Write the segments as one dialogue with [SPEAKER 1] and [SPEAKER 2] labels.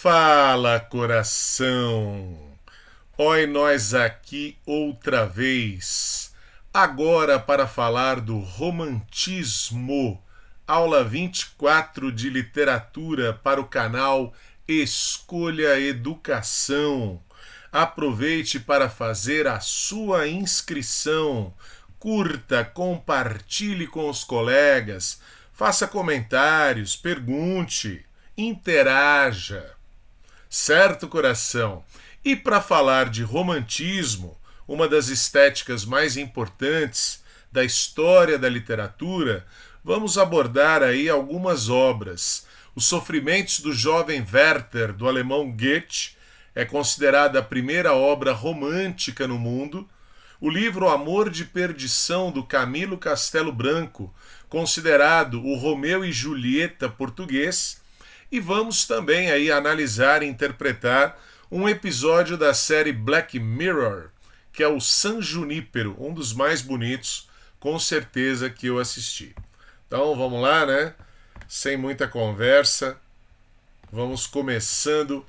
[SPEAKER 1] Fala, coração! Oi, nós aqui outra vez. Agora para falar do romantismo. Aula 24 de literatura para o canal Escolha Educação. Aproveite para fazer a sua inscrição. Curta, compartilhe com os colegas, faça comentários, pergunte, interaja. Certo, coração? E para falar de romantismo, uma das estéticas mais importantes da história da literatura, vamos abordar aí algumas obras. Os Sofrimentos do Jovem Werther, do alemão Goethe, é considerada a primeira obra romântica no mundo. O livro Amor de Perdição, do Camilo Castelo Branco, considerado o Romeu e Julieta português. E vamos também aí analisar e interpretar um episódio da série Black Mirror, que é o San Junípero, um dos mais bonitos, com certeza, que eu assisti. Então vamos lá, né? Sem muita conversa, vamos começando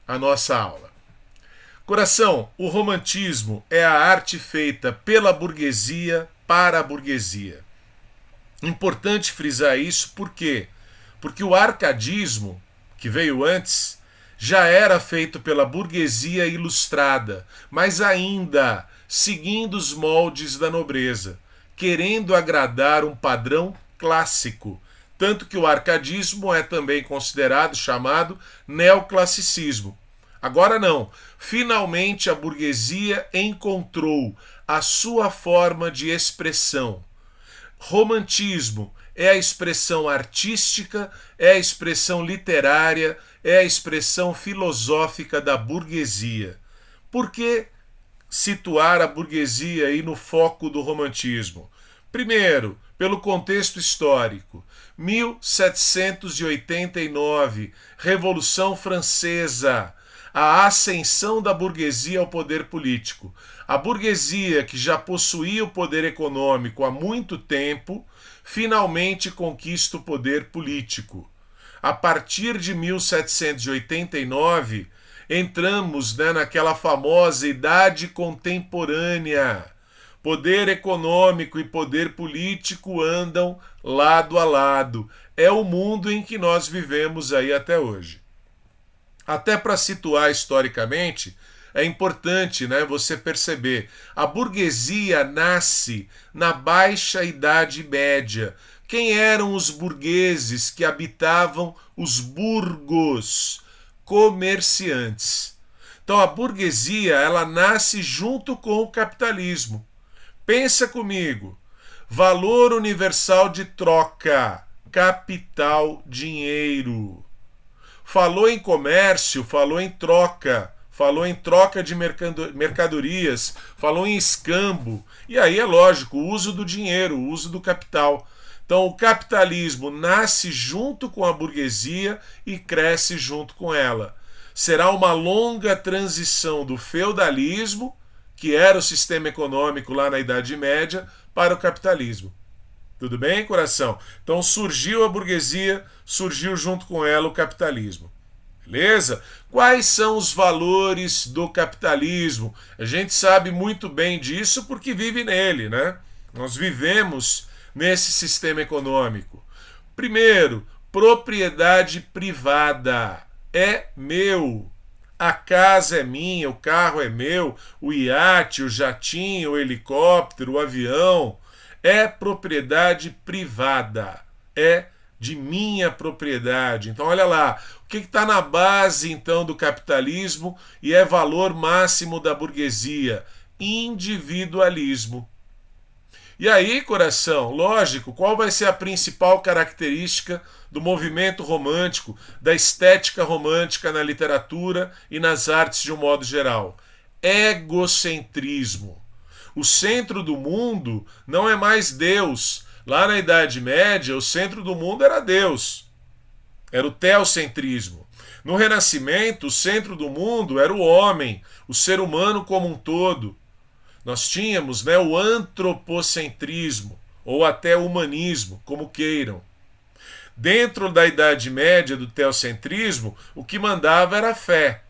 [SPEAKER 1] a nossa aula. Coração, o romantismo é a arte feita pela burguesia para a burguesia. Importante frisar isso, por quê? Porque o arcadismo, que veio antes, já era feito pela burguesia ilustrada, mas ainda seguindo os moldes da nobreza, querendo agradar um padrão clássico. Tanto que o arcadismo é também considerado, chamado neoclassicismo. Agora não. Finalmente a burguesia encontrou a sua forma de expressão. Romantismo é a expressão artística, é a expressão literária, é a expressão filosófica da burguesia. Por que situar a burguesia aí no foco do romantismo? Primeiro, pelo contexto histórico. 1789, Revolução Francesa, a ascensão da burguesia ao poder político. A burguesia, que já possuía o poder econômico há muito tempo, finalmente conquista o poder político. A partir de 1789, entramos naquela famosa idade contemporânea. Poder econômico e poder político andam lado a lado. É o mundo em que nós vivemos aí até hoje. Até para situar historicamente, é importante, você perceber. A burguesia nasce na Baixa Idade Média. Quem eram os burgueses que habitavam os burgos? Comerciantes. Então a burguesia, ela nasce junto com o capitalismo. Pensa comigo. Valor universal de troca. Capital, dinheiro. Falou em comércio, falou em troca de mercadorias, falou em escambo. E aí é lógico, o uso do dinheiro, o uso do capital. Então o capitalismo nasce junto com a burguesia e cresce junto com ela. Será uma longa transição do feudalismo, que era o sistema econômico lá na Idade Média, para o capitalismo. Tudo bem, coração? Então surgiu a burguesia, surgiu junto com ela o capitalismo. Beleza? Quais são os valores do capitalismo? A gente sabe muito bem disso porque vive nele, né? Nós vivemos nesse sistema econômico. Primeiro, propriedade privada. É meu. A casa é minha, o carro é meu, o iate, o jatinho, o helicóptero, o avião. É propriedade privada. É de minha propriedade. Então olha lá, o que está na base então do capitalismo e é valor máximo da burguesia? Individualismo. E aí, coração, lógico, qual vai ser a principal característica do movimento romântico, da estética romântica na literatura e nas artes de um modo geral? Egocentrismo. O centro do mundo não é mais Deus. Lá na Idade Média, o centro do mundo era Deus. Era o teocentrismo. No Renascimento, o centro do mundo era o homem, o ser humano como um todo. Nós tínhamos o antropocentrismo, ou até humanismo, como queiram. Dentro da Idade Média, do teocentrismo, o que mandava era a fé.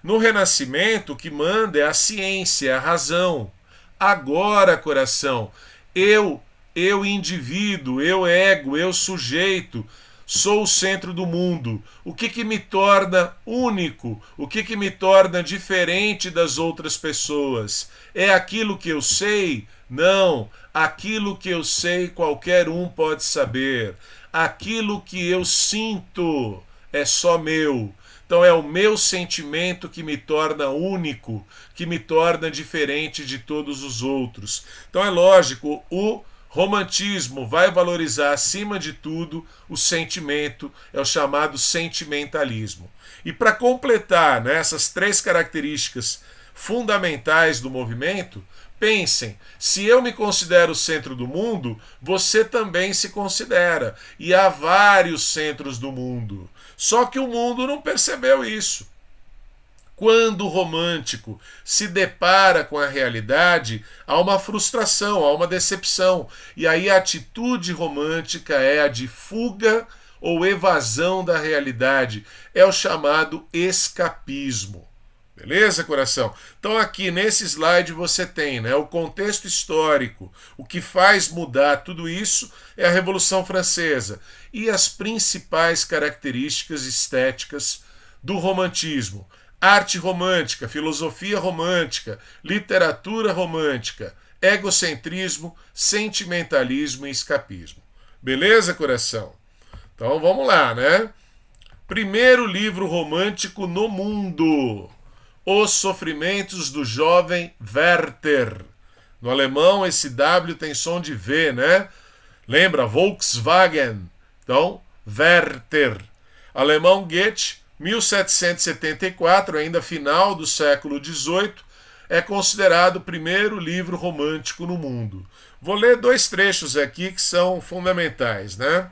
[SPEAKER 1] No Renascimento, o que manda é a ciência, a razão. Agora, coração, eu indivíduo, eu ego, eu sujeito, sou o centro do mundo. O que me torna único? O que me torna diferente das outras pessoas? É aquilo que eu sei? Não. Aquilo que eu sei, qualquer um pode saber. Aquilo que eu sinto é só meu. Então é o meu sentimento que me torna único, que me torna diferente de todos os outros. Então é lógico, o romantismo vai valorizar acima de tudo o sentimento, é o chamado sentimentalismo. E para completar, né, essas três características fundamentais do movimento, pensem, se eu me considero o centro do mundo, você também se considera. E há vários centros do mundo. Só que o mundo não percebeu isso. Quando o romântico se depara com a realidade, há uma frustração, há uma decepção. E aí a atitude romântica é a de fuga ou evasão da realidade. É o chamado escapismo. Beleza, coração? Então aqui nesse slide você tem, né, o contexto histórico. O que faz mudar tudo isso é a Revolução Francesa e as principais características estéticas do romantismo. Arte romântica, filosofia romântica, literatura romântica, egocentrismo, sentimentalismo e escapismo. Beleza, coração? Então vamos lá, né? Primeiro livro romântico no mundo. Os Sofrimentos do Jovem Werther. No alemão, esse W tem som de V, né? Lembra? Volkswagen. Então, Werther. Alemão Goethe, 1774, ainda final do século XVIII, é considerado o primeiro livro romântico no mundo. Vou ler dois trechos aqui que são fundamentais, né?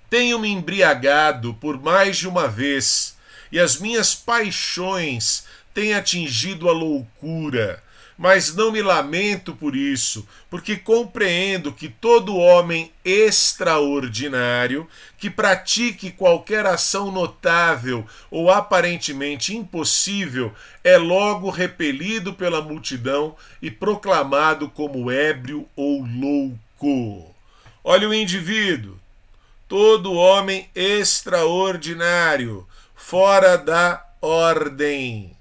[SPEAKER 1] Tenho me embriagado por mais de uma vez, e as minhas paixões têm atingido a loucura. Mas não me lamento por isso, porque compreendo que todo homem extraordinário que pratique qualquer ação notável ou aparentemente impossível é logo repelido pela multidão e proclamado como ébrio ou louco. Olha o indivíduo, todo homem extraordinário, fora da ordem.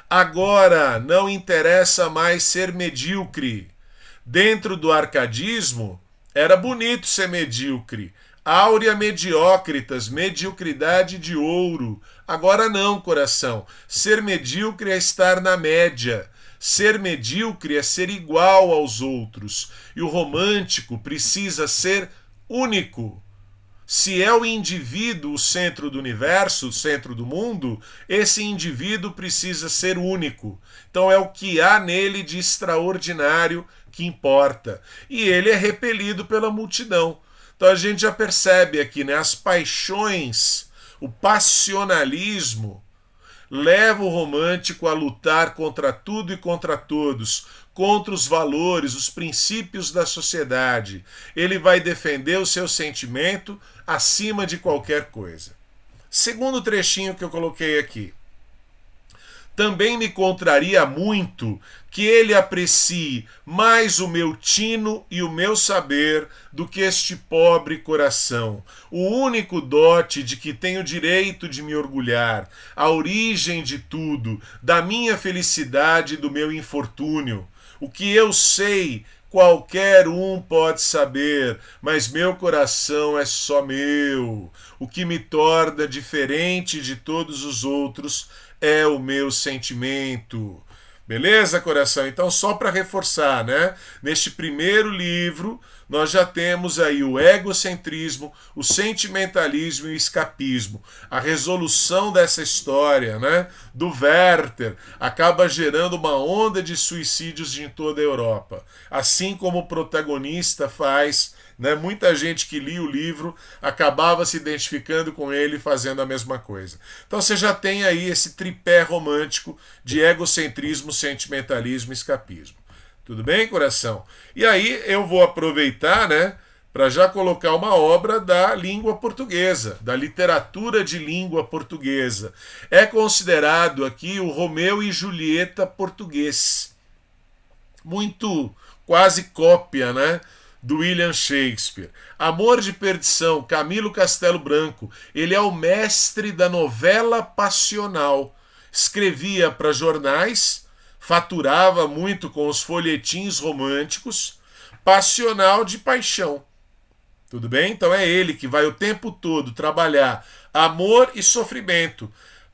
[SPEAKER 1] Agora não interessa mais ser medíocre. Dentro do arcadismo, era bonito ser medíocre. Áurea mediocritas, mediocridade de ouro. Agora não, coração. Ser medíocre é estar na média. Ser medíocre é ser igual aos outros. E o romântico precisa ser único. Se é o indivíduo o centro do universo, o centro do mundo, esse indivíduo precisa ser único. Então é o que há nele de extraordinário que importa. E ele é repelido pela multidão. Então a gente já percebe aqui, né, as paixões, o passionalismo, leva o romântico a lutar contra tudo e contra todos, contra os valores, os princípios da sociedade. Ele vai defender o seu sentimento acima de qualquer coisa. Segundo trechinho que eu coloquei aqui. Também me contraria muito que ele aprecie mais o meu tino e o meu saber do que este pobre coração, o único dote de que tenho direito de me orgulhar, a origem de tudo, da minha felicidade e do meu infortúnio. O que eu sei, qualquer um pode saber, mas meu coração é só meu. O que me torna diferente de todos os outros é o meu sentimento. Beleza, coração? Então, só para reforçar, né? Neste primeiro livro, nós já temos aí o egocentrismo, o sentimentalismo e o escapismo. A resolução dessa história, né, do Werther, acaba gerando uma onda de suicídios em toda a Europa. Assim como o protagonista faz, né, muita gente que lia o livro acabava se identificando com ele e fazendo a mesma coisa. Então você já tem aí esse tripé romântico de egocentrismo, sentimentalismo e escapismo. Tudo bem, coração? E aí eu vou aproveitar, né, para já colocar uma obra da língua portuguesa, da literatura de língua portuguesa. É considerado aqui o Romeu e Julieta português. Muito quase cópia, né, do William Shakespeare. Amor de Perdição, Camilo Castelo Branco. Ele é o mestre da novela passional. Escrevia para jornais, faturava muito com os folhetins românticos, passional de paixão. Tudo bem? Então é ele que vai o tempo todo trabalhar amor e sofrimento.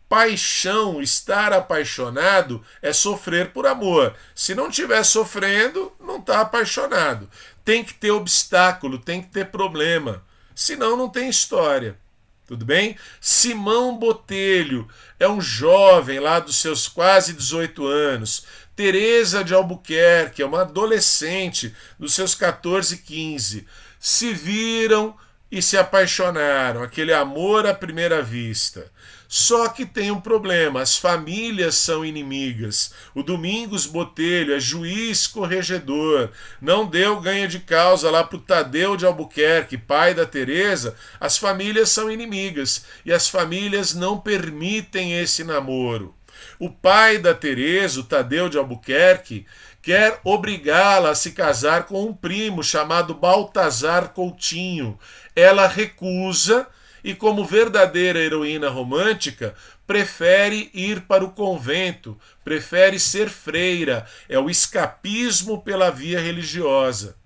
[SPEAKER 1] Paixão, estar apaixonado, é sofrer por amor. Se não estiver sofrendo, não está apaixonado. Tem que ter obstáculo, tem que ter problema. Senão não tem história. Tudo bem? Simão Botelho é um jovem lá dos seus quase 18 anos. Teresa de Albuquerque é uma adolescente dos seus 14, 15. Se viram e se apaixonaram. Aquele amor à primeira vista. Só que tem um problema, as famílias são inimigas. O Domingos Botelho é juiz corregedor, não deu ganho de causa lá para o Tadeu de Albuquerque, pai da Teresa. As famílias são inimigas e as famílias não permitem esse namoro. O pai da Teresa, o Tadeu de Albuquerque, quer obrigá-la a se casar com um primo chamado Baltazar Coutinho. Ela recusa e, como verdadeira heroína romântica, prefere ir para o convento, prefere ser freira, é o escapismo pela via religiosa.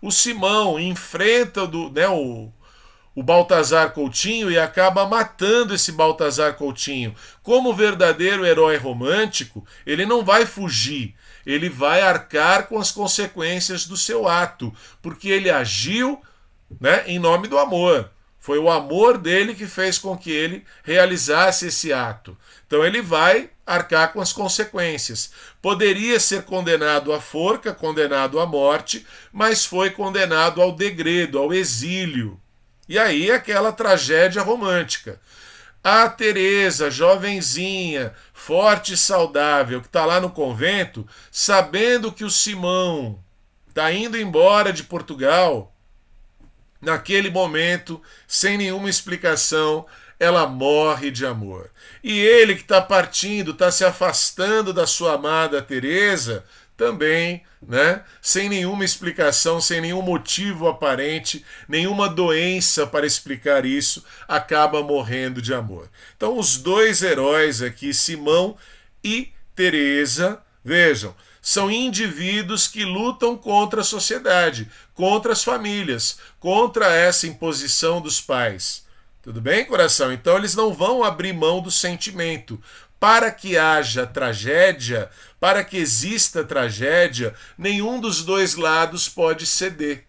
[SPEAKER 1] O Simão enfrenta o Baltazar Coutinho e acaba matando esse Baltazar Coutinho. Como verdadeiro herói romântico, ele não vai fugir, ele vai arcar com as consequências do seu ato, porque ele agiu, né, em nome do amor. Foi o amor dele que fez com que ele realizasse esse ato. Então ele vai arcar com as consequências. Poderia ser condenado à forca, condenado à morte, mas foi condenado ao degredo, ao exílio. E aí aquela tragédia romântica. A Teresa, jovenzinha, forte e saudável, que está lá no convento, sabendo que o Simão está indo embora de Portugal, naquele momento, sem nenhuma explicação, ela morre de amor. E ele que está partindo, está se afastando da sua amada Teresa, também, né, sem nenhuma explicação, sem nenhum motivo aparente, nenhuma doença para explicar isso, acaba morrendo de amor. Então os dois heróis aqui, Simão e Teresa, vejam, são indivíduos que lutam contra a sociedade, contra as famílias, contra essa imposição dos pais. Tudo bem, coração? Então eles não vão abrir mão do sentimento. Para que haja tragédia, para que exista tragédia, nenhum dos dois lados pode ceder.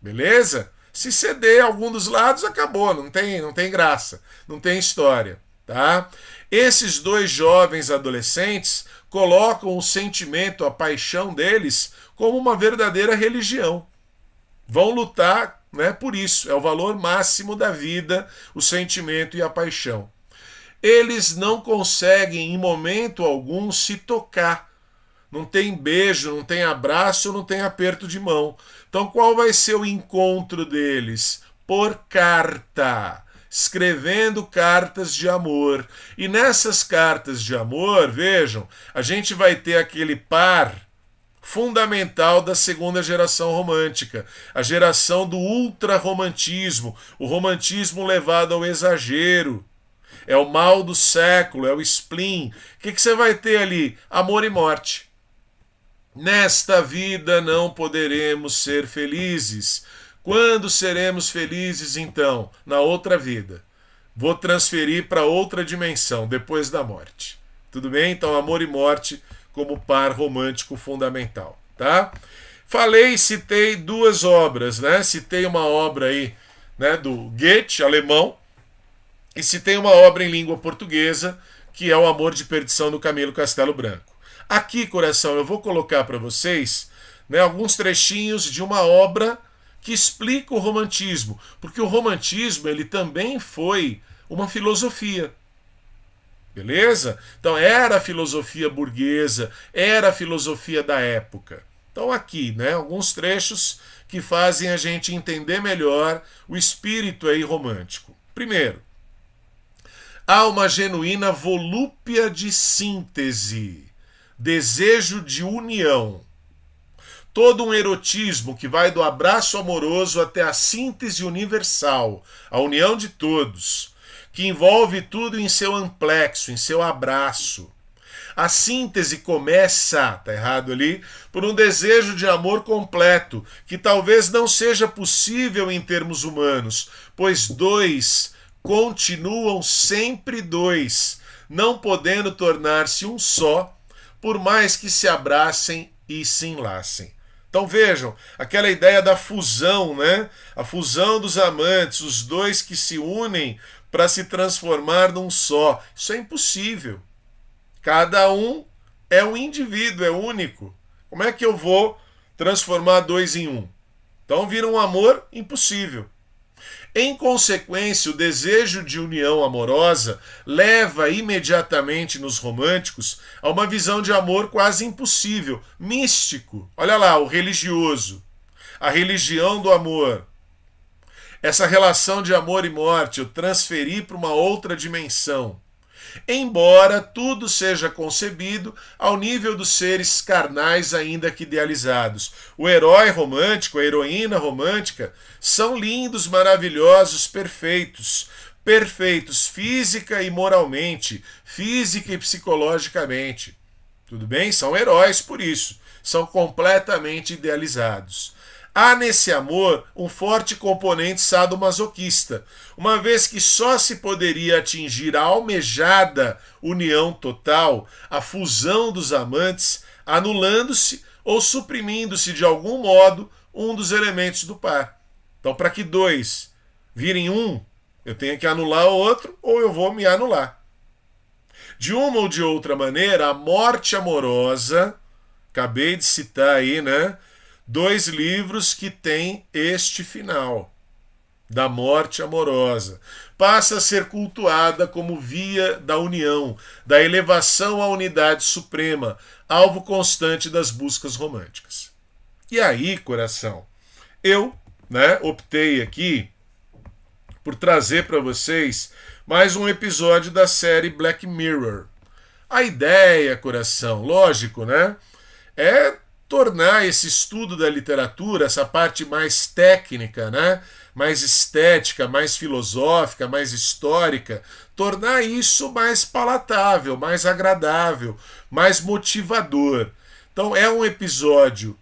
[SPEAKER 1] Beleza? Se ceder algum dos lados, acabou, não tem graça, não tem história, tá? Esses dois jovens adolescentes colocam o sentimento, a paixão deles, como uma verdadeira religião. Vão lutar, né, por isso. É o valor máximo da vida, o sentimento e a paixão. Eles não conseguem, em momento algum, se tocar. Não tem beijo, não tem abraço, não tem aperto de mão. Então qual vai ser o encontro deles? Por carta. Escrevendo cartas de amor. E nessas cartas de amor, vejam, a gente vai ter aquele par fundamental da segunda geração romântica, a geração do ultrarromantismo, o romantismo levado ao exagero. É o mal do século, é o spleen. O que você vai ter ali? Amor e morte. Nesta vida não poderemos ser felizes. Quando seremos felizes, então? Na outra vida. Vou transferir para outra dimensão, depois da morte. Tudo bem? Então, amor e morte como par romântico fundamental, tá? Falei, citei duas obras, né? Citei uma obra aí, né, do Goethe, alemão, e citei uma obra em língua portuguesa, que é O Amor de Perdição, do Camilo Castelo Branco. Aqui, coração, eu vou colocar para vocês, né, alguns trechinhos de uma obra que explica o romantismo, porque o romantismo ele também foi uma filosofia. Beleza? Então era a filosofia burguesa, era a filosofia da época. Então aqui, né, alguns trechos que fazem a gente entender melhor o espírito aí romântico. Primeiro, há uma genuína volúpia de síntese, desejo de união. Todo um erotismo que vai do abraço amoroso até a síntese universal, a união de todos, que envolve tudo em seu amplexo, em seu abraço. A síntese começa, tá errado ali, por um desejo de amor completo, que talvez não seja possível em termos humanos, pois dois continuam sempre dois, não podendo tornar-se um só, por mais que se abracem e se enlacem. Então vejam, aquela ideia da fusão, né? A fusão dos amantes, os dois que se unem para se transformar num só. Isso é impossível. Cada um é um indivíduo, é único. Como é que eu vou transformar dois em um? Então vira um amor impossível. Em consequência, o desejo de união amorosa leva imediatamente nos românticos a uma visão de amor quase impossível, místico. Olha lá, o religioso, a religião do amor. Essa relação de amor e morte eu transferi para uma outra dimensão. Embora tudo seja concebido ao nível dos seres carnais ainda que idealizados. O herói romântico, a heroína romântica, são lindos, maravilhosos, perfeitos. Perfeitos física e moralmente, física e psicologicamente. Tudo bem? São heróis por isso. São completamente idealizados. Há nesse amor um forte componente sadomasoquista, uma vez que só se poderia atingir a almejada união total, a fusão dos amantes, anulando-se ou suprimindo-se de algum modo um dos elementos do par. Então, para que dois virem um, eu tenho que anular o outro ou eu vou me anular. De uma ou de outra maneira, a morte amorosa, acabei de citar aí, né? 2 livros que têm este final, da morte amorosa. Passa a ser cultuada como via da união, da elevação à unidade suprema, alvo constante das buscas românticas. E aí, coração, eu, optei aqui por trazer para vocês mais um episódio da série Black Mirror. A ideia, coração, lógico, é tornar esse estudo da literatura, essa parte mais técnica, mais estética, mais filosófica, mais histórica, tornar isso mais palatável, mais agradável, mais motivador. Então é um episódio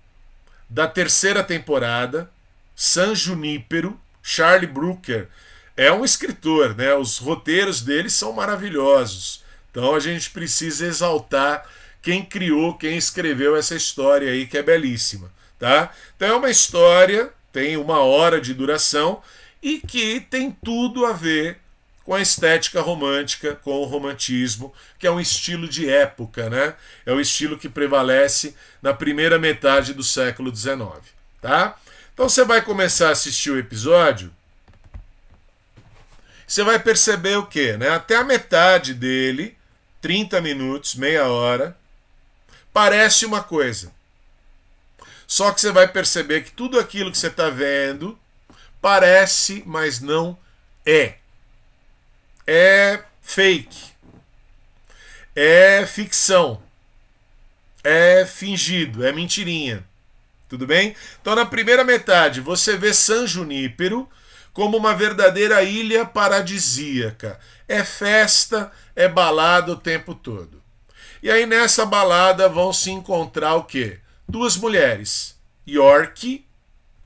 [SPEAKER 1] da 3ª temporada, San Junípero, Charlie Brooker é um escritor, os roteiros dele são maravilhosos. Então a gente precisa exaltar quem criou, quem escreveu essa história aí, que é belíssima, tá? Então é uma história, tem 1 hora de duração e que tem tudo a ver com a estética romântica, com o romantismo, que é um estilo de época, É o estilo que prevalece na primeira metade do século XIX, tá? Então você vai começar a assistir o episódio, você vai perceber o quê, Até a metade dele, 30 minutos, meia hora, parece uma coisa. Só que você vai perceber que tudo aquilo que você está vendo parece, mas não é. É fake. É ficção. É fingido. É mentirinha. Tudo bem? Então, na primeira metade, você vê San Junípero como uma verdadeira ilha paradisíaca. É festa, é balada o tempo todo. E aí nessa balada vão se encontrar o quê? 2 mulheres, York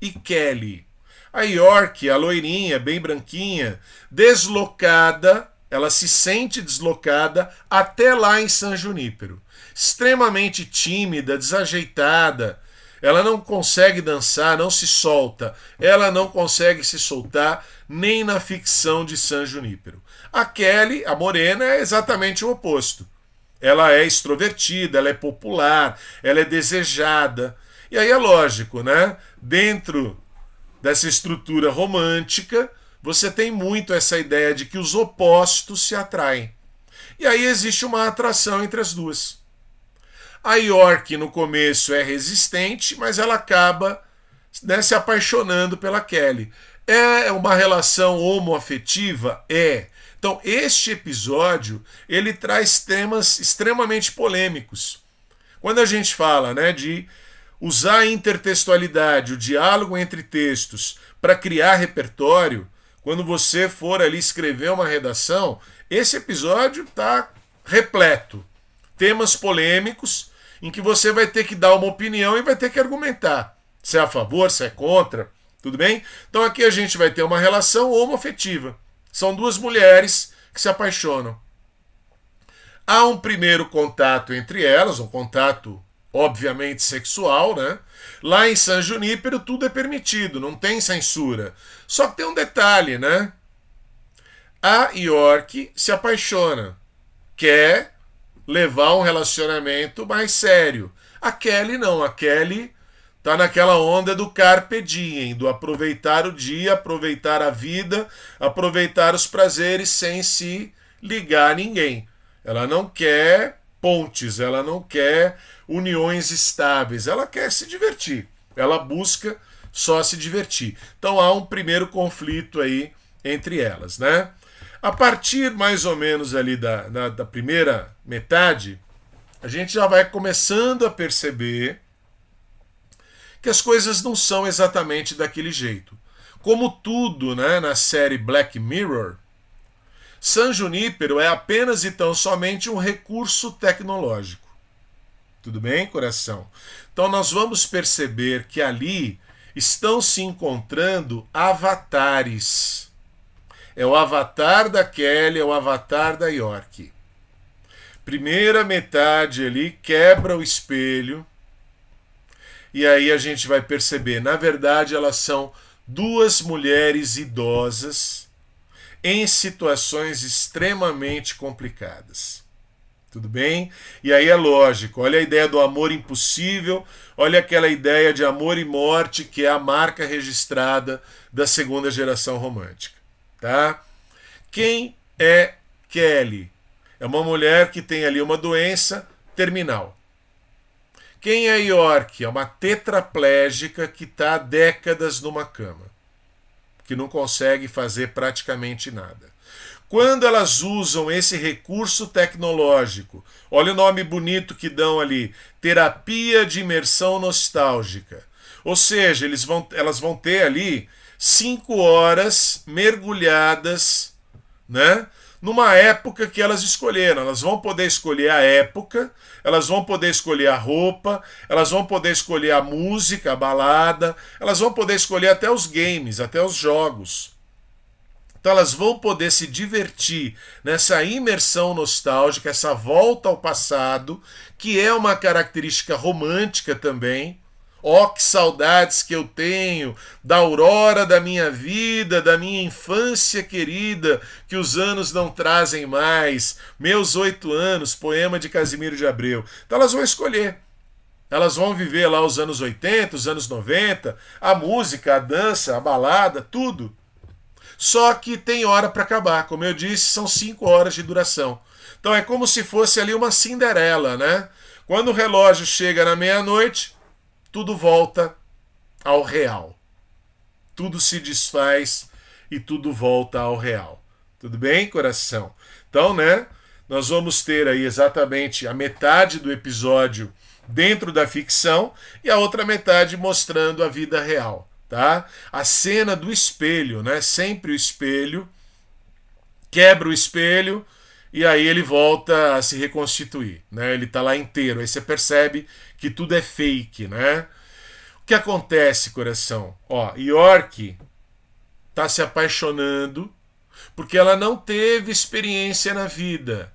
[SPEAKER 1] e Kelly. A York, a loirinha, bem branquinha, deslocada, ela se sente deslocada até lá em San Junípero. Extremamente tímida, desajeitada. Ela não consegue dançar, não se solta. Ela não consegue se soltar nem na ficção de San Junípero. A Kelly, a morena, é exatamente o oposto. Ela é extrovertida, ela é popular, ela é desejada. E aí é lógico, Dentro dessa estrutura romântica, você tem muito essa ideia de que os opostos se atraem. E aí existe uma atração entre as duas. A York no começo é resistente, mas ela acaba né, se apaixonando pela Kelly. É uma relação homoafetiva? É. Então, este episódio, ele traz temas extremamente polêmicos. Quando a gente fala, né, de usar a intertextualidade, o diálogo entre textos, para criar repertório, quando você for ali escrever uma redação, esse episódio está repleto. Temas polêmicos, em que você vai ter que dar uma opinião e vai ter que argumentar. Se é a favor, se é contra, tudo bem? Então aqui a gente vai ter uma relação homoafetiva. São duas mulheres que se apaixonam. Há um primeiro contato entre elas, um contato obviamente sexual, né? Lá em San Junípero tudo é permitido, não tem censura. Só que tem um detalhe, né? A York se apaixona, quer levar um relacionamento mais sério. A Kelly não, a Kelly tá naquela onda do carpe diem, do aproveitar o dia, aproveitar a vida, aproveitar os prazeres sem se ligar a ninguém. Ela não quer pontes, ela não quer uniões estáveis, ela quer se divertir. Ela busca só se divertir. Então há um primeiro conflito aí entre elas, né? A partir mais ou menos ali da primeira metade, a gente já vai começando a perceber que as coisas não são exatamente daquele jeito. Como tudo, né, na série Black Mirror, San Junípero é apenas e tão somente um recurso tecnológico. Tudo bem, coração? Então nós vamos perceber que ali estão se encontrando avatares. É o avatar da Kelly, é o avatar da York. Primeira metade ali quebra o espelho. E aí a gente vai perceber, na verdade, elas são duas mulheres idosas em situações extremamente complicadas. Tudo bem? E aí é lógico, olha a ideia do amor impossível, olha aquela ideia de amor e morte que é a marca registrada da segunda geração romântica. Tá? Quem é Kelly? É uma mulher que tem ali uma doença terminal. Quem é York? É uma tetraplégica que está há décadas numa cama, que não consegue fazer praticamente nada. Quando elas usam esse recurso tecnológico, olha o nome bonito que dão ali, terapia de imersão nostálgica. Ou seja, elas vão ter ali 5 horas mergulhadas, né, numa época que elas escolheram. Elas vão poder escolher a época, elas vão poder escolher a roupa, elas vão poder escolher a música, a balada, elas vão poder escolher até os games, até os jogos. Então elas vão poder se divertir nessa imersão nostálgica, essa volta ao passado, que é uma característica romântica também. Ó, que saudades que eu tenho da aurora da minha vida, da minha infância querida, que os anos não trazem mais. Meus 8 anos, poema de Casimiro de Abreu. Então elas vão escolher. Elas vão viver lá os anos 80, os anos 90, a música, a dança, a balada, tudo. Só que tem hora para acabar. Como eu disse, são 5 horas de duração. Então é como se fosse ali uma Cinderela, né? Quando o relógio chega na meia-noite, tudo volta ao real. Tudo se desfaz e tudo volta ao real. Tudo bem, coração? Então, né, nós vamos ter aí exatamente a metade do episódio dentro da ficção e a outra metade mostrando a vida real, tá? A cena do espelho, né? Sempre o espelho, quebra o espelho e aí ele volta a se reconstituir, né? Ele tá lá inteiro. Aí você percebe que tudo é fake, né? O que acontece, coração? Ó, York tá se apaixonando porque ela não teve experiência na vida.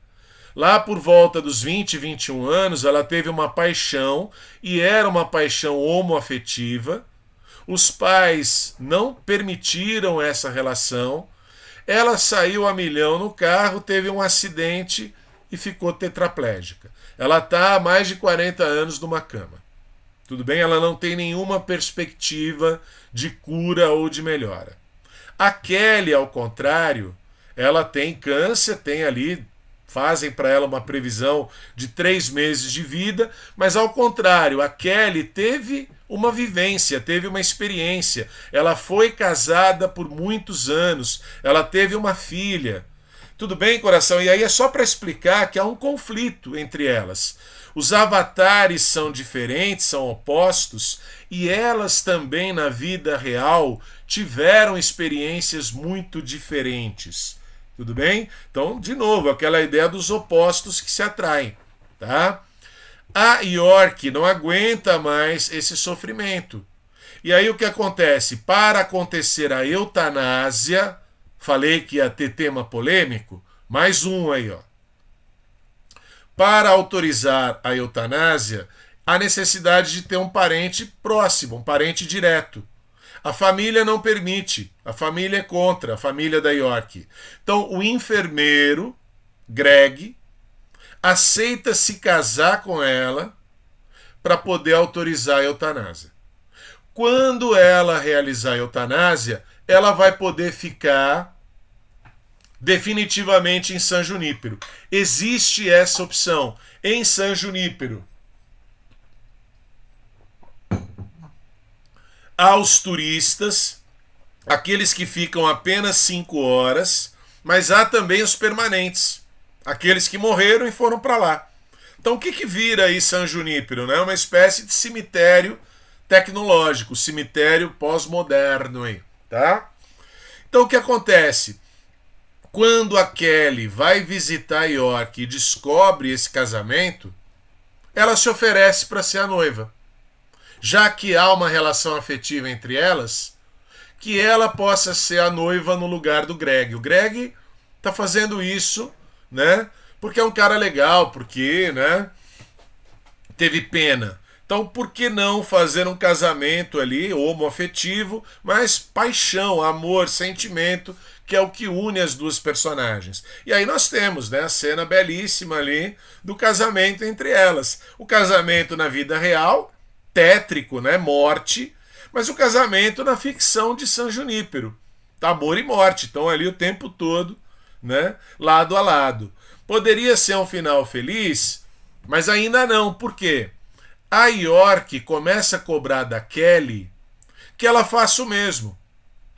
[SPEAKER 1] Lá por volta dos 20, 21 anos, ela teve uma paixão e era uma paixão homoafetiva. Os pais não permitiram essa relação. Ela saiu a milhão no carro, teve um acidente e ficou tetraplégica. Ela está há mais de 40 anos numa cama. Tudo bem? Ela não tem nenhuma perspectiva de cura ou de melhora. A Kelly, ao contrário, ela tem câncer, tem ali fazem para ela uma previsão de 3 meses de vida, mas ao contrário, a Kelly teve uma vivência, teve uma experiência, ela foi casada por muitos anos, ela teve uma filha. Tudo bem, coração? E aí é só para explicar que há um conflito entre elas. Os avatares são diferentes, são opostos, e elas também na vida real tiveram experiências muito diferentes. Tudo bem? Então, de novo, aquela ideia dos opostos que se atraem, tá? A York não aguenta mais esse sofrimento. E aí o que acontece? Para acontecer a eutanásia, falei que ia ter tema polêmico, mais um aí, ó. Para autorizar a eutanásia, há necessidade de ter um parente próximo, um parente direto. A família não permite, a família é contra, a família da York. Então, o enfermeiro, Greg, aceita se casar com ela para poder autorizar a eutanásia. Quando ela realizar a eutanásia, ela vai poder ficar definitivamente em San Junípero. Existe essa opção em San Junípero. Aos turistas, aqueles que ficam apenas 5 horas, mas há também os permanentes, aqueles que morreram e foram para lá. Então o que vira aí San Junípero? Né? Uma espécie de cemitério tecnológico, cemitério pós-moderno aí, tá? Então o que acontece? Quando a Kelly vai visitar York e descobre esse casamento, ela se oferece para ser a noiva. Já que há uma relação afetiva entre elas, que ela possa ser a noiva no lugar do Greg. O Greg tá fazendo isso, né? Porque é um cara legal, porque, né, teve pena. Então, por que não fazer um casamento ali, homoafetivo, mas paixão, amor, sentimento, que é o que une as duas personagens. E aí nós temos, né, a cena belíssima ali do casamento entre elas. O casamento na vida real, tétrico, né, morte, mas o casamento na ficção de San Junípero. Tá, amor e morte, estão ali o tempo todo, né, lado a lado. Poderia ser um final feliz, mas ainda não. Por quê? A York começa a cobrar da Kelly que ela faça o mesmo.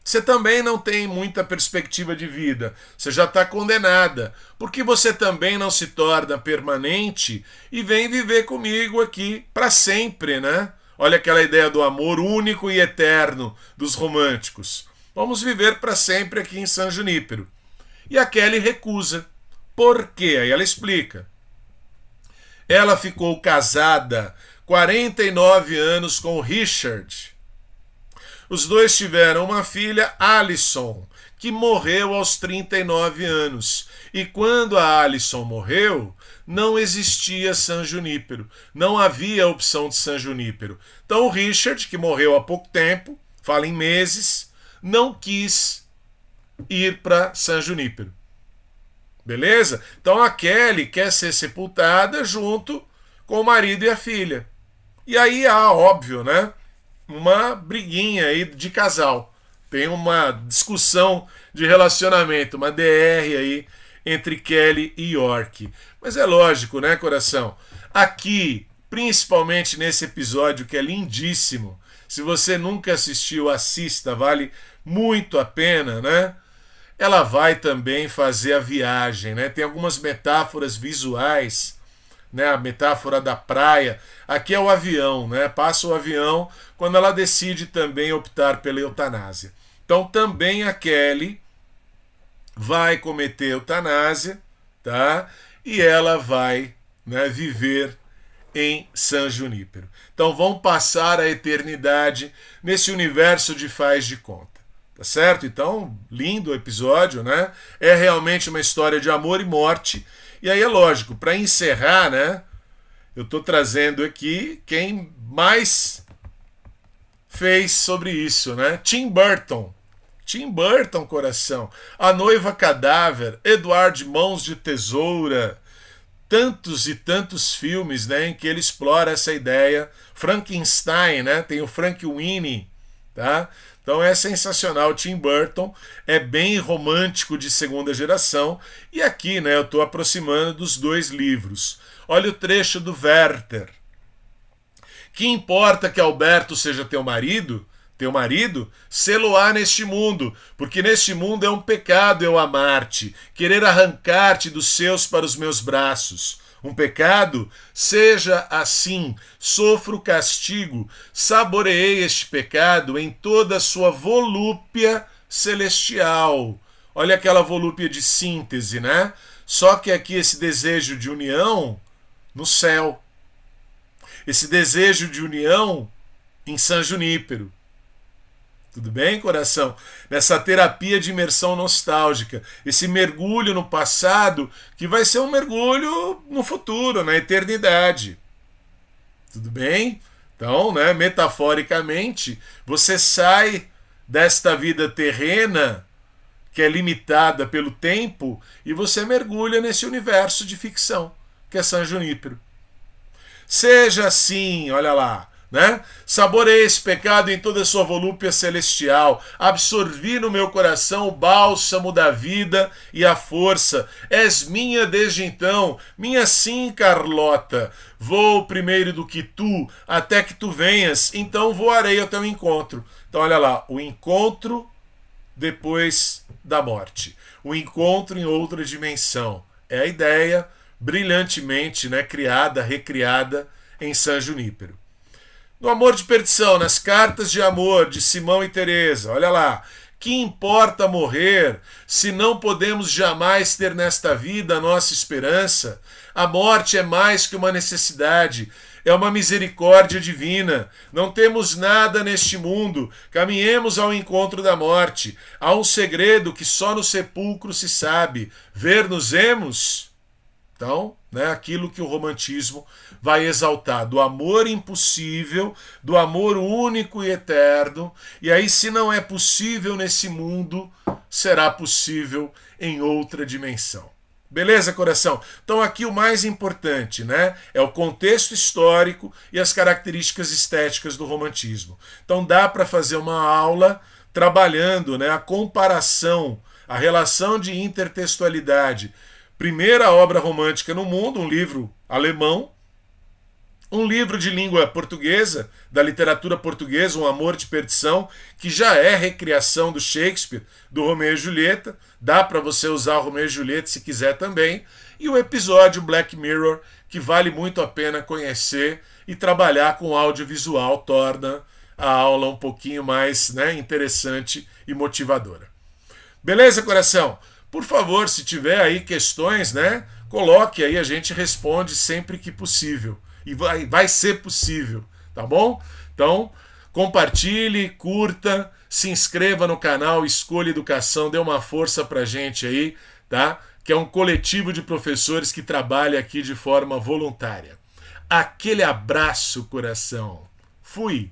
[SPEAKER 1] Você também não tem muita perspectiva de vida. Você já está condenada. Por que você também não se torna permanente e vem viver comigo aqui para sempre, né? Olha aquela ideia do amor único e eterno dos românticos. Vamos viver para sempre aqui em San Junípero. E a Kelly recusa. Por quê? Aí ela explica. Ela ficou casada 49 anos com Richard. Os dois tiveram uma filha, Alison, que morreu aos 39 anos. E quando a Alison morreu, não existia San Junípero. Não havia opção de San Junípero. Então o Richard, que morreu há pouco tempo, fala em meses, não quis ir para San Junípero. Beleza? Então a Kelly quer ser sepultada junto com o marido e a filha. E aí há, óbvio, né, uma briguinha aí de casal. Tem uma discussão de relacionamento, uma DR aí entre Kelly e York. Mas é lógico, né, coração? Aqui, principalmente nesse episódio que é lindíssimo, se você nunca assistiu, assista, vale muito a pena, né? Ela vai também fazer a viagem, né? Tem algumas metáforas visuais, né? A metáfora da praia. Aqui é o avião, né? Passa o avião quando ela decide também optar pela eutanásia. Então também a Kelly vai cometer eutanásia, tá? E ela vai, né, viver em San Junípero. Então vão passar a eternidade nesse universo de faz de conta. Tá certo? Então, lindo o episódio, né? É realmente uma história de amor e morte. E aí é lógico, para encerrar, né? Eu tô trazendo aqui quem mais fez sobre isso, né? Tim Burton. Tim Burton, coração. A Noiva Cadáver, Edward Mãos de Tesoura. Tantos e tantos filmes, né, em que ele explora essa ideia. Frankenstein, né? Tem o Frank Winnie, tá? Então é sensacional. Tim Burton é bem romântico de segunda geração. E aqui, né, eu estou aproximando dos dois livros. Olha o trecho do Werther. Que importa que Alberto seja teu marido, sê-lo-á neste mundo, porque neste mundo é um pecado eu amar-te, querer arrancar-te dos seus para os meus braços. Um pecado? Seja assim, sofro castigo, saboreei este pecado em toda a sua volúpia celestial. Olha aquela volúpia de síntese, né? Só que aqui esse desejo de união no céu. Esse desejo de união em San Junípero. Tudo bem, coração? Nessa terapia de imersão nostálgica, esse mergulho no passado que vai ser um mergulho no futuro, na eternidade. Tudo bem? Então, né, metaforicamente, você sai desta vida terrena, que é limitada pelo tempo, e você mergulha nesse universo de ficção, que é San Junípero. Seja assim, olha lá, né? Saboreei esse pecado em toda a sua volúpia celestial, absorvi no meu coração o bálsamo da vida e a força. És minha desde então, minha sim, Carlota. Vou primeiro do que tu, até que tu venhas, então voarei ao teu encontro. Então olha lá, o encontro depois da morte. O encontro em outra dimensão. É a ideia brilhantemente, né, criada, recriada em San Junípero. No Amor de Perdição, nas cartas de amor de Simão e Teresa, olha lá. Que importa morrer se não podemos jamais ter nesta vida a nossa esperança? A morte é mais que uma necessidade, é uma misericórdia divina. Não temos nada neste mundo, caminhemos ao encontro da morte. Há um segredo que só no sepulcro se sabe. Ver-nos-emos? Então, né, aquilo que o romantismo vai exaltar, do amor impossível, do amor único e eterno, e aí se não é possível nesse mundo, será possível em outra dimensão. Beleza, coração? Então aqui o mais importante, né, é o contexto histórico e as características estéticas do romantismo. Então dá para fazer uma aula trabalhando, né, a comparação, a relação de intertextualidade. Primeira obra romântica no mundo, um livro alemão, um livro de língua portuguesa, da literatura portuguesa, Um Amor de Perdição, que já é recriação do Shakespeare, do Romeu e Julieta. Dá para você usar o Romeu e Julieta se quiser também. E o episódio Black Mirror, que vale muito a pena conhecer e trabalhar com audiovisual, torna a aula um pouquinho mais, né, interessante e motivadora. Beleza, coração? Por favor, se tiver aí questões, né, coloque aí, a gente responde sempre que possível. E vai ser possível, tá bom? Então, compartilhe, curta, se inscreva no canal Escolha Educação, dê uma força pra gente aí, tá? Que é um coletivo de professores que trabalha aqui de forma voluntária. Aquele abraço, coração. Fui!